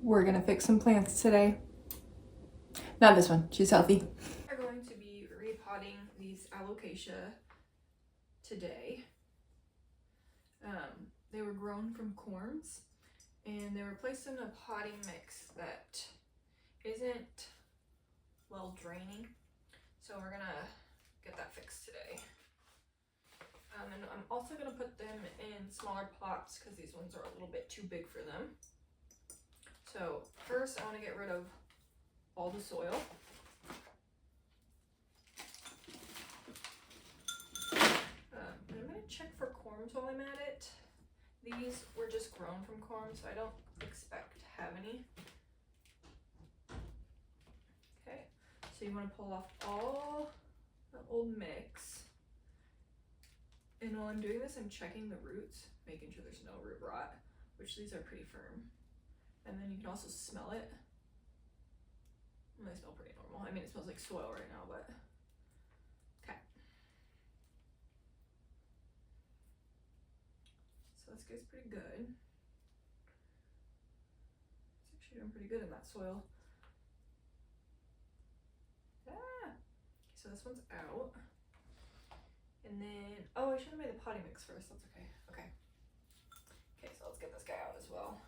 We're gonna fix some plants today. Not this one, she's healthy. We're going to be repotting these Alocasia today. They were grown from corms and they were placed in a potting mix that isn't well draining. So we're gonna get that fixed today. And I'm also gonna put them in smaller pots because these ones are a little bit too big for them. So first I want to get rid of all the soil. And I'm going to check for corms while I'm at it. These were just grown from corms, so I don't expect to have any. Okay, so you want to pull off all the old mix. And while I'm doing this, I'm checking the roots, making sure there's no root rot, which these are pretty firm. And then you can also smell it. Well, they smell pretty normal. I mean, it smells like soil right now, but okay. So this guy's pretty good. It's actually doing pretty good in that soil. Ah! So this one's out. And then, oh, I should have made the potting mix first. That's okay. Okay. Okay, so let's get this guy out as well.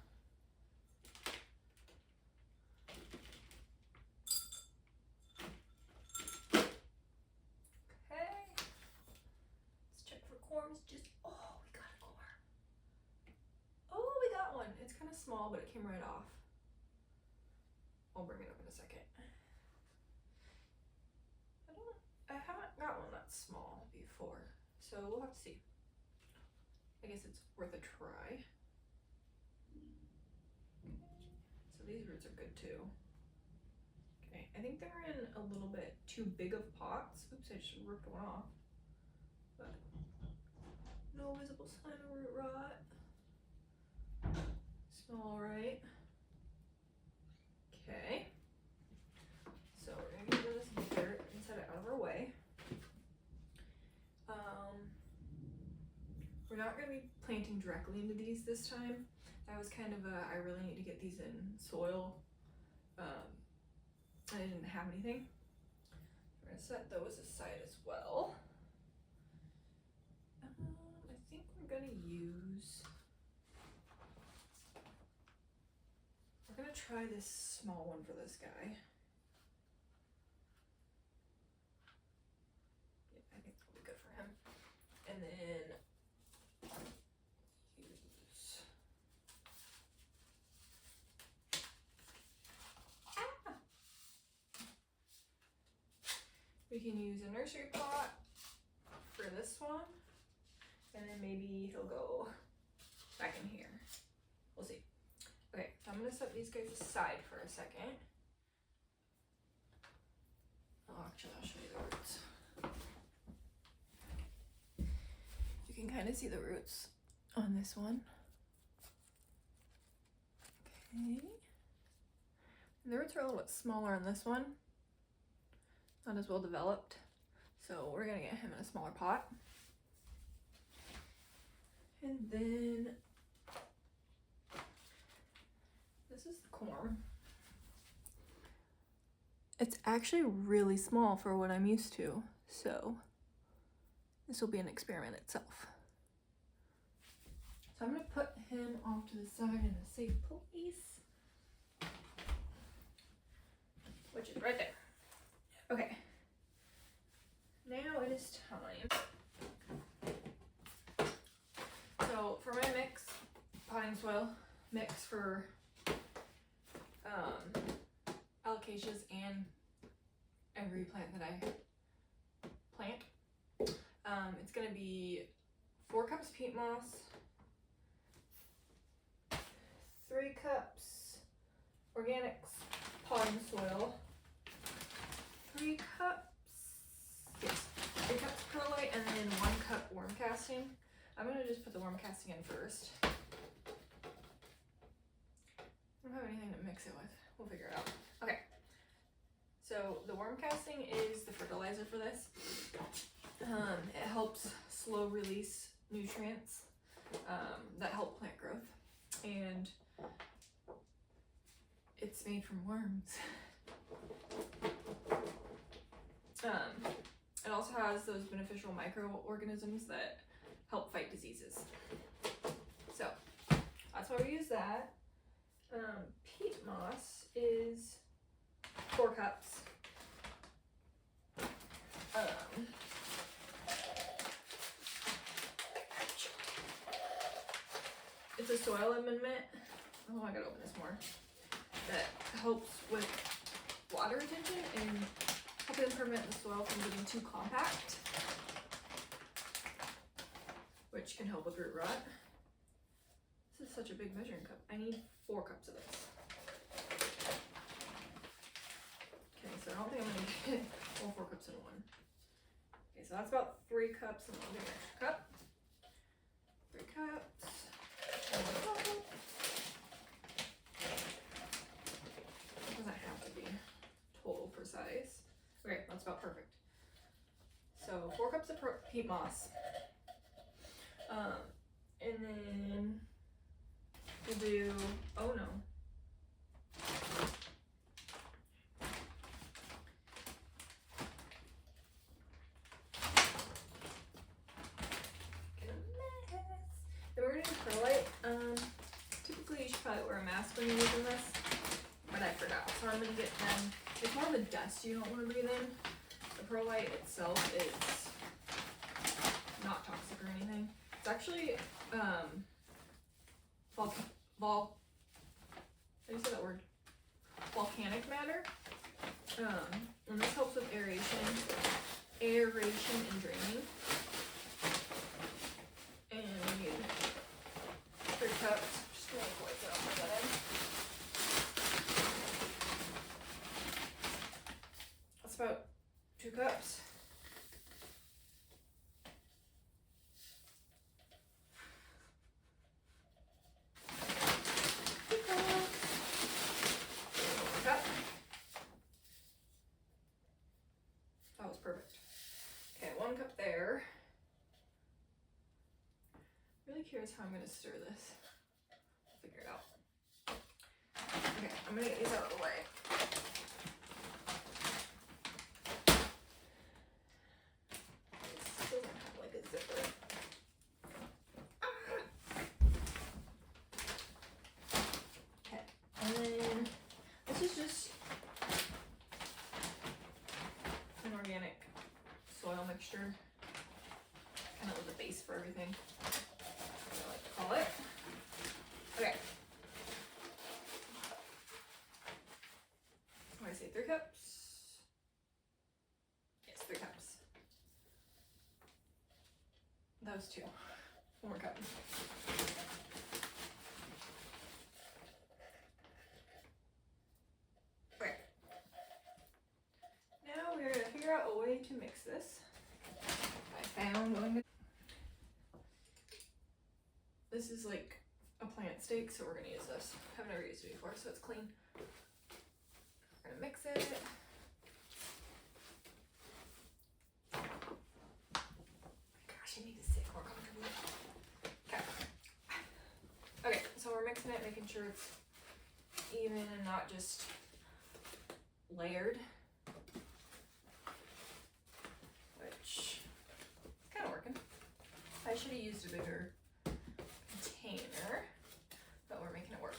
It's kind of small, but it came right off. I'll bring it up in a second. I haven't got one that's small before, so we'll have to see. I guess it's worth a try. So these roots are good too. Okay, I think they're in a little bit too big of pots. Oops, I just ripped one off. But no visible sign of root rot. Smell all right. Okay. So we're gonna get rid of this dirt and set it out of our way. We're not gonna be planting directly into these this time. That was kind of I really need to get these in soil. I didn't have anything. We're gonna set those aside as well. I think we're gonna use, we're gonna try this small one for this guy. Yeah, I think that'll be good for him. And then use, we can use a nursery pot for this one. And then maybe he'll go back in here. We'll see. Okay, so I'm gonna set these guys aside for a second. Oh, actually, I'll show you the roots. You can kind of see the roots on this one. Okay. And the roots are a little bit smaller on this one. Not as well developed. So we're gonna get him in a smaller pot. And then this is the corm. It's actually really small for what I'm used to, so this will be an experiment itself. So I'm gonna put him off to the side in a safe place, which is right there. Okay, now it is time. So for my mix, potting soil mix for Alocasias and every plant that I plant, it's gonna be 4 cups peat moss, 3 cups organic potting soil, 3 cups perlite, and then 1 cup worm casting. I'm gonna just put the worm casting in first. I don't have anything to mix it with. We'll figure it out. Okay. So the worm casting is the fertilizer for this. It helps slow release nutrients that help plant growth. And it's made from worms. It also has those beneficial microorganisms that help fight diseases. So that's why we use that. Peat moss is 4 cups. It's a soil amendment. Oh, I gotta open this more. That helps with water retention and helping prevent the soil from getting too compact, which can help with root rot. This is such a big measuring cup. I need 4 cups of this. Okay, so I don't think I'm gonna get all 4 cups in one. Okay, so that's about 3 cups, and I'll get an extra cup. 3 cups. It doesn't have to be total precise. Okay, that's about perfect. So 4 cups of peat moss. And then we'll do, oh no. Get a mess. Then we're gonna do perlite. Typically you should probably wear a mask when you're using this, but I forgot. So I'm gonna get them. It's more of the dust you don't want to breathe in. The perlite itself is not toxic or anything. It's actually how do you say that word? Volcanic matter. And this helps with aeration and draining. And we need 3 cups. Just gonna wipe it off my lid. That's about 2 cups. That was perfect. Okay, 1 cup there. Really curious how I'm gonna stir this. I'll figure it out. Okay, I'm gonna get these out of the way. This doesn't have like a zipper. Okay, and then this is just an organic soil mixture, kind of with a base for everything, I like to call it. Okay. What did I say, 3 cups? Yes, 3 cups. That was 2. 1 more cup. Okay. Now we're gonna figure out a way to mix this. I found one. This is like a plant stake, so we're gonna use this. I've never used it before, so it's clean. We're gonna mix it. Gosh, I need to sit more comfortably. Okay. Okay, so we're mixing it, making sure it's even and not just layered. Which is kind of working. I should have used a bigger container, but we're making it work.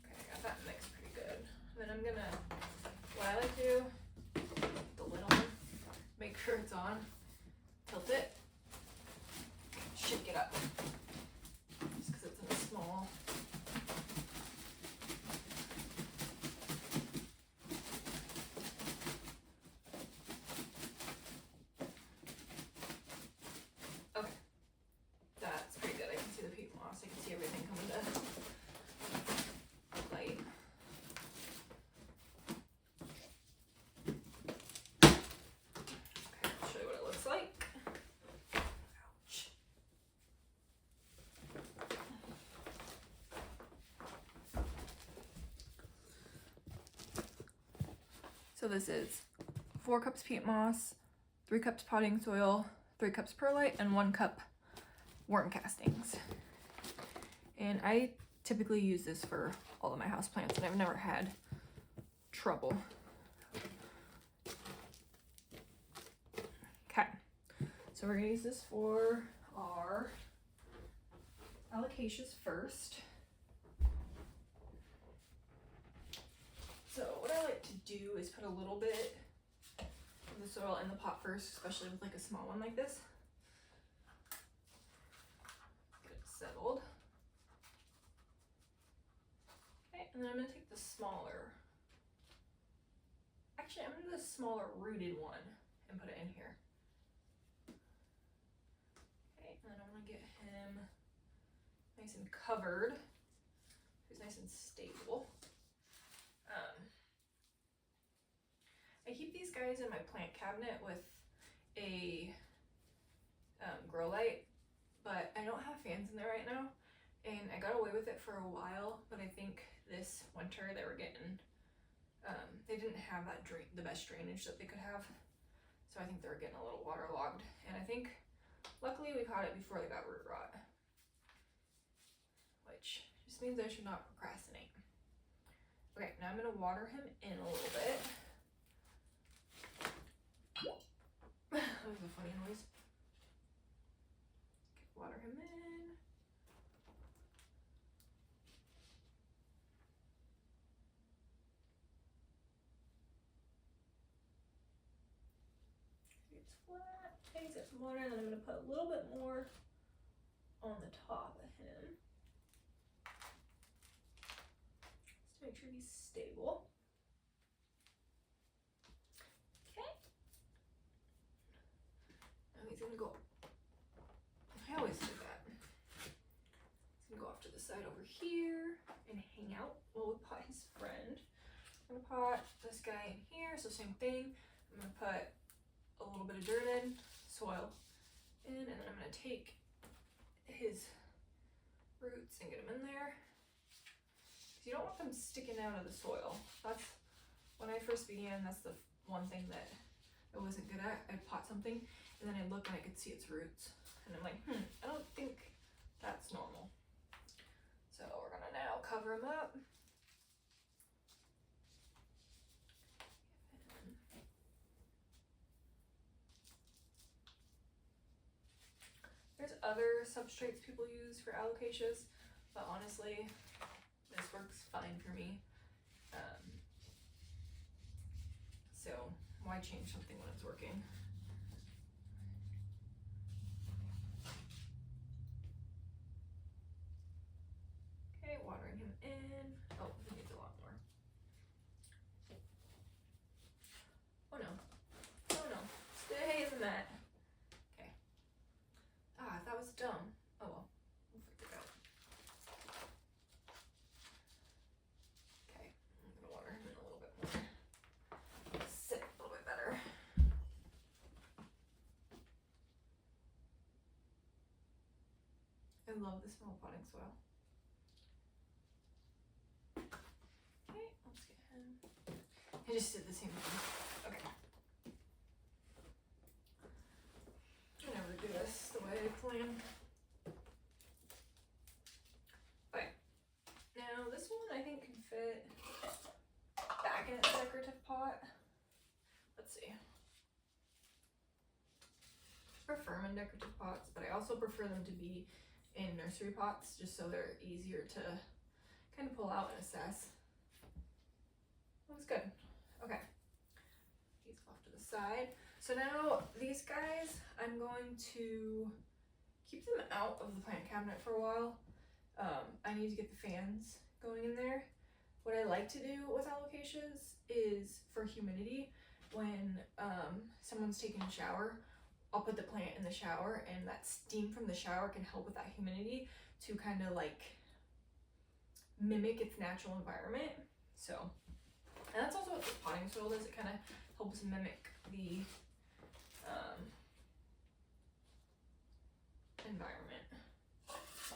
Okay, I got that mixed pretty good. And then I'm gonna, what I like to do, the lid on, make sure it's on, tilt it, shake it up. Just because it's in a small So this is 4 cups peat moss, 3 cups potting soil, 3 cups perlite, and 1 cup worm castings. And I typically use this for all of my houseplants, and I've never had trouble. Okay, so we're gonna use this for our Alocasias first. So what I like to do is put a little bit of the soil in the pot first, especially with like a small one like this. Get it settled. Okay, and then I'm gonna take the smaller, actually I'm gonna do the smaller rooted one and put it in here. Okay, and then I'm gonna get him nice and covered. He's nice and stable. I keep these guys in my plant cabinet with a grow light, but I don't have fans in there right now, and I got away with it for a while, but I think this winter they were getting, they didn't have that the best drainage that they could have, so I think they were getting a little waterlogged, and I think luckily we caught it before they got root rot, which just means I should not procrastinate. Okay, now I'm going to water him in a little bit. That was a funny noise. Okay, water him in. It's flat. Okay, he's got some water, and then I'm going to put a little bit more on the top of him. Just to make sure he's stable. He's gonna go, I always do that. He's gonna go off to the side over here and hang out while we pot his friend. I'm gonna pot this guy in here, so same thing. I'm gonna put a little bit of dirt in, soil in, and then I'm gonna take his roots and get them in there. Because you don't want them sticking out of the soil. That's, when I first began, that's the one thing that I wasn't good at. I'd pot something, and then I'd look and I could see its roots. And I'm like, I don't think that's normal. So we're gonna now cover him up. There's other substrates people use for Alocasias, but honestly, this works fine for me. So why change something when it's working? Okay, watering him in. Oh, he needs a lot more. Oh no. Oh no. Stay in the mat. Okay. Ah, that was dumb. Oh well. We'll figure it out. Okay. I'm gonna water him in a little bit more. Sit a little bit better. I love the smell of potting soil. Okay, let's get him. I just did the same thing. Okay. I never do this the way I plan. Okay. Now this one I think can fit back in its decorative pot. Let's see. I prefer them in decorative pots, but I also prefer them to be in nursery pots just so they're easier to kind of pull out and assess. Looks good. Okay. He's off to the side. So now these guys, I'm going to keep them out of the plant cabinet for a while. I need to get the fans going in there. What I like to do with Alocasias is for humidity, when someone's taking a shower, I'll put the plant in the shower, and that steam from the shower can help with that humidity to kind of like mimic its natural environment. So, and that's also what the potting soil does. It kind of helps mimic the environment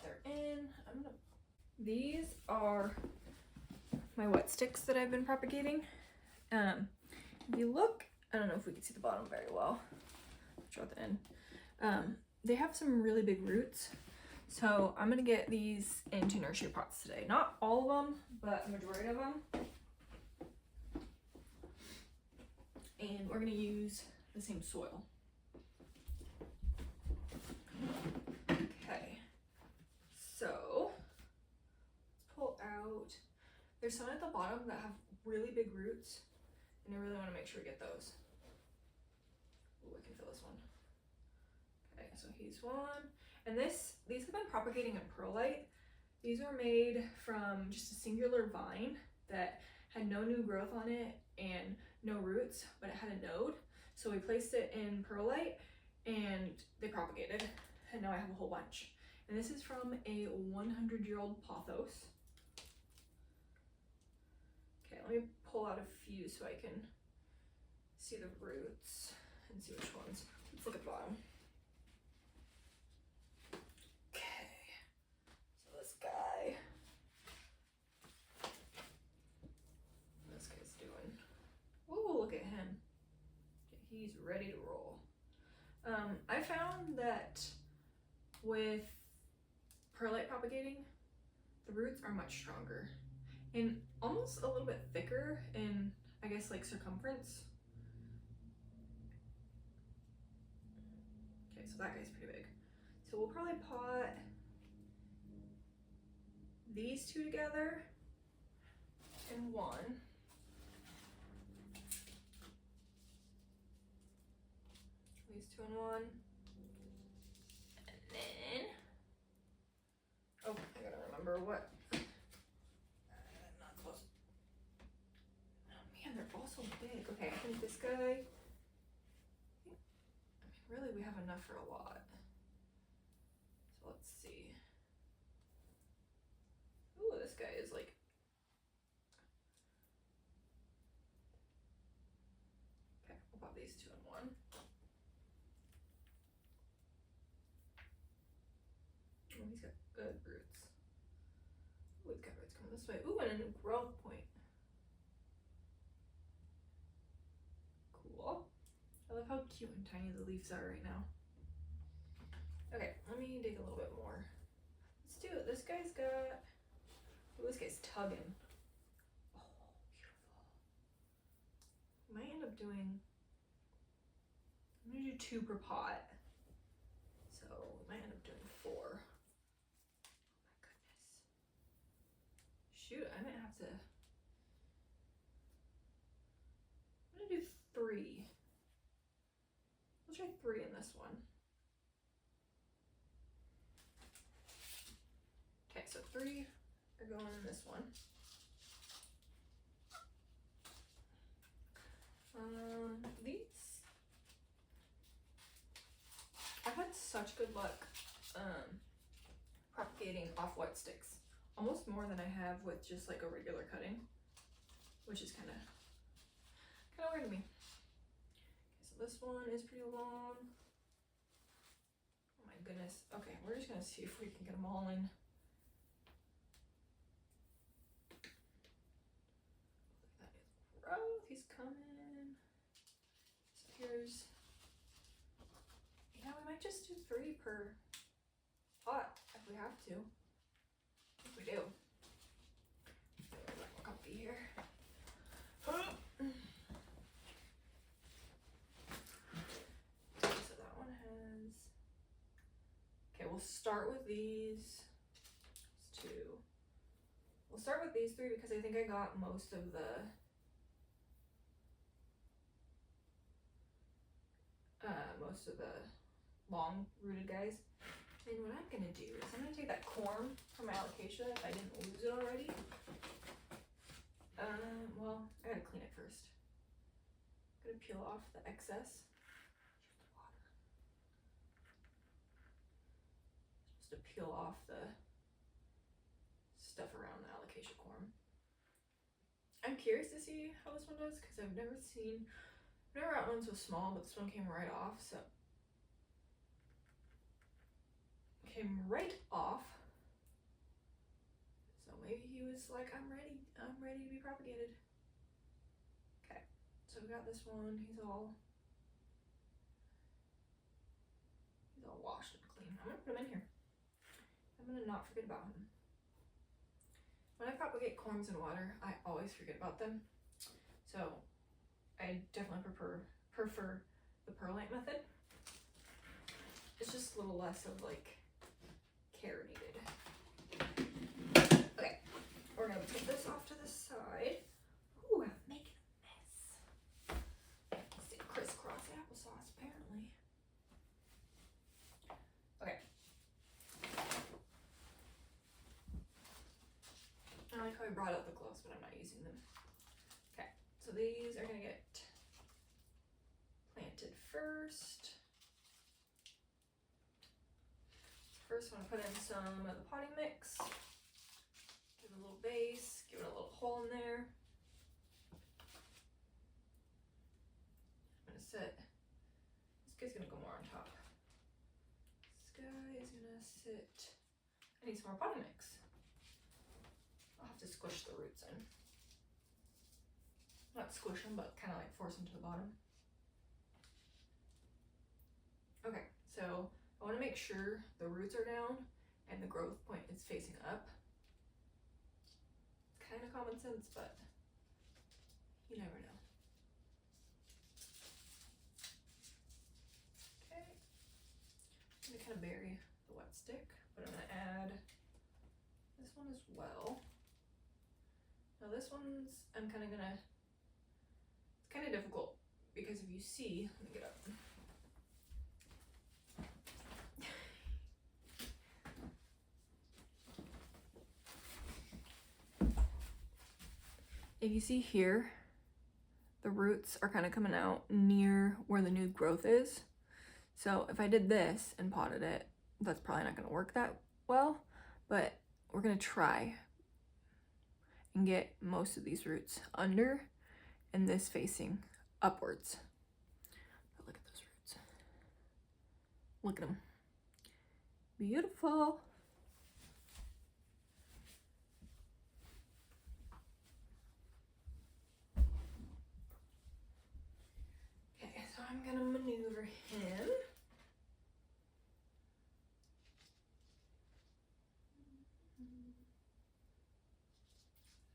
they're in. These are my wet sticks that I've been propagating. if you look, I don't know if we can see the bottom very well. Show at the end. They have some really big roots. So I'm gonna get these into nursery pots today. Not all of them, but a majority of them. And we're gonna use the same soil. Okay, so let's pull out. There's some at the bottom that have really big roots, and I really want to make sure we get those. Ooh, I can feel this one. Okay, so he's one. And these have been propagating in perlite. These were made from just a singular vine that had no new growth on it and no roots, but it had a node. So we placed it in perlite and they propagated, and now I have a whole bunch. And this is from a 100-year-old Pothos. Okay, let me pull out a few so I can see the roots and see which ones. Let's look at the bottom. Okay, so this guy. This guy's doing. Ooh, look at him. He's ready to roll. I found that with perlite propagating, the roots are much stronger and almost a little bit thicker in, I guess, like circumference. Okay, so that guy's pretty big. So we'll probably pot these two together in one. These two in one. And then, oh, I gotta remember what. Not close. Oh man, they're all so big. Okay, I think this guy, I mean, really we have enough for a lot. So let's see. Ooh, this guy is like, okay, we'll pop these two in one. Oh, he's got good roots. Ooh, he's got roots coming this way. Ooh, and a new growth point. Cool. I love how cute and tiny the leaves are right now. Okay, let me dig a little bit more. Let's do it. This guy's got, ooh, this guy's tugging. Oh, beautiful. I might end up doing, I'm gonna do 2 per pot. So we might end up doing 4. Oh my goodness. Shoot, I might have to, I'm gonna do 3. Let's try 3 in this one. Okay, so 3 are going in this one. These, I've had such good luck propagating off white sticks, almost more than I have with just like a regular cutting, which is kind of weird to me. Okay, so this one is pretty long. Oh my goodness. Okay, we're just gonna see if we can get them all in. That is growth. He's coming. So here's, yeah, we might just do 3 per pot if we have to. If we do. More comfy here. So that one has. Okay, we'll start with these. It's 2. We'll start with these 3 because I think I got most of the long rooted guys. And what I'm gonna do is I'm gonna take that corn from my Alocasia if I didn't lose it already. Well, I gotta clean it first. I'm gonna peel off the excess. Supposed to peel off the stuff around the Alocasia corn. I'm curious to see how this one does because I've never got one so small, but this one came right off, so. Came right off. So maybe he was like, I'm ready to be propagated. Okay, so So we got this one, he's all washed and clean. I'm gonna put him in here. I'm gonna not forget about him. When I propagate corms in water, I always forget about them. So I definitely prefer the perlite method. It's just a little less of like care needed. Okay, we're gonna put this off to the side. Ooh, I'm making a mess. Let's see, crisscross applesauce apparently. Okay. I like how I brought out the gloves, but I'm not using them. Okay, so these are gonna get planted first. First, I'm gonna put in some of the potting mix. Give it a little base, give it a little hole in there. I'm gonna set, this guy's gonna go more on top. This guy is gonna sit, I need some more potting mix. I'll have to squish the roots in. Not squish them, but kind of like force them to the bottom. Okay, so I want to make sure the roots are down and the growth point is facing up. It's kind of common sense, but you never know. Okay, I'm gonna kind of bury the wet stick, but I'm gonna add this one as well. Now this one's, I'm kind of gonna, it's kind of difficult because if you see, let me get up. If you see here, the roots are kind of coming out near where the new growth is. So if I did this and potted it, that's probably not gonna work that well, but we're gonna try and get most of these roots under and this facing upwards. But look at those roots. Look at them. Beautiful. Okay, so I'm gonna maneuver him.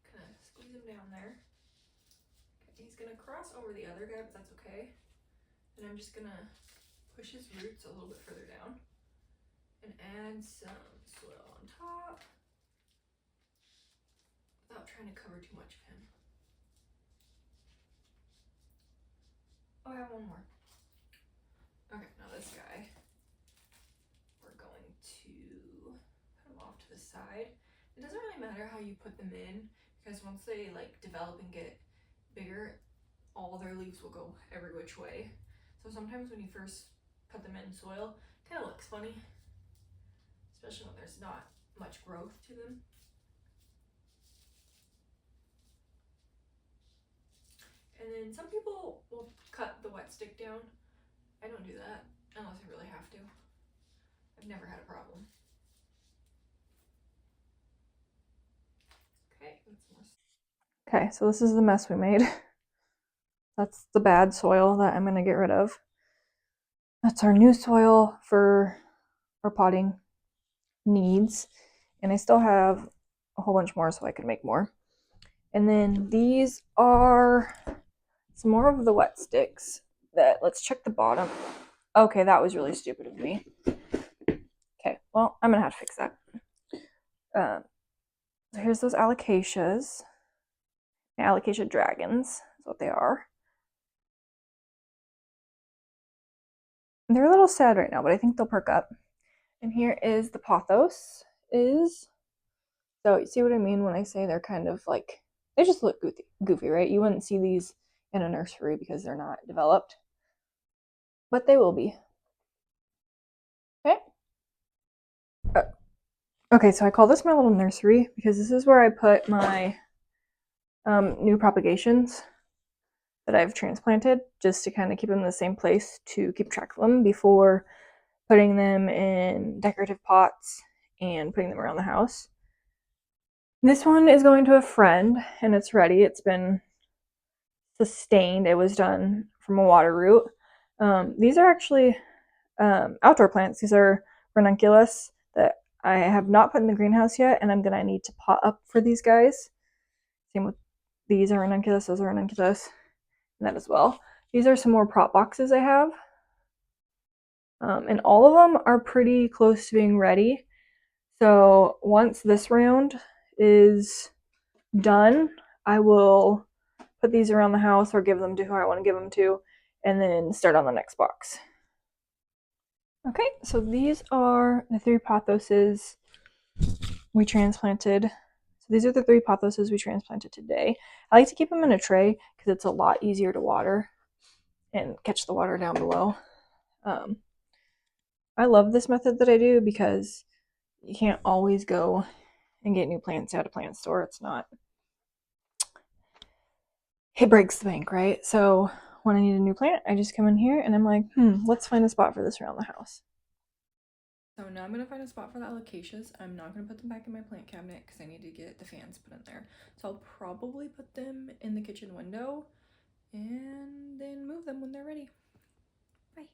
Kind of squeeze him down there. Okay, he's gonna cross over the other guy, but that's okay. And I'm just gonna push his roots a little bit further down and add some soil on top without trying to cover too much of him. Oh, I have one more. Okay, now this guy, we're going to put him off to the side. It doesn't really matter how you put them in because once they like develop and get bigger, all their leaves will go every which way. So sometimes when you first put them in soil, it kind of looks funny, especially when there's not much growth to them. And then some people will cut the wet stick down. I don't do that unless I really have to. I've never had a problem. Okay, that's more. Okay, so this is the mess we made. That's the bad soil that I'm gonna get rid of. That's our new soil for our potting needs. And I still have a whole bunch more so I could make more. And then these are some more of the wet sticks that, let's check the bottom. Okay, that was really stupid of me. Okay, well, I'm gonna have to fix that. So here's those Alocasias. Alocasia dragons is what they are. And they're a little sad right now, but I think they'll perk up. And here is the Pothos is. So you see what I mean when I say they're kind of like, they just look goofy, right? You wouldn't see these in a nursery because they're not developed, but they will be. Okay. Okay, so I call this my little nursery because this is where I put my new propagations that I've transplanted, just to kind of keep them in the same place to keep track of them before putting them in decorative pots and putting them around the house. This one is going to a friend and it's ready. It's been sustained. It was done from a water root. These are actually outdoor plants. These are ranunculus that I have not put in the greenhouse yet, and I'm gonna need to pot up for these guys. Same with these are ranunculus, those are ranunculus, and that as well. These are some more prop boxes I have. And all of them are pretty close to being ready. So once this round is done, I will put these around the house or give them to who I want to give them to, and then start on the next box. Okay, so these are the 3 pothoses we transplanted. So these are the 3 pothoses we transplanted today. I like to keep them in a tray because it's a lot easier to water and catch the water down below. I love this method that I do because you can't always go and get new plants at a plant store. It's not, it breaks the bank, right? So when I need a new plant, I just come in here and I'm like, let's find a spot for this around the house. So now I'm going to find a spot for the Alocasias. I'm not going to put them back in my plant cabinet because I need to get the fans put in there. So I'll probably put them in the kitchen window and then move them when they're ready. Bye.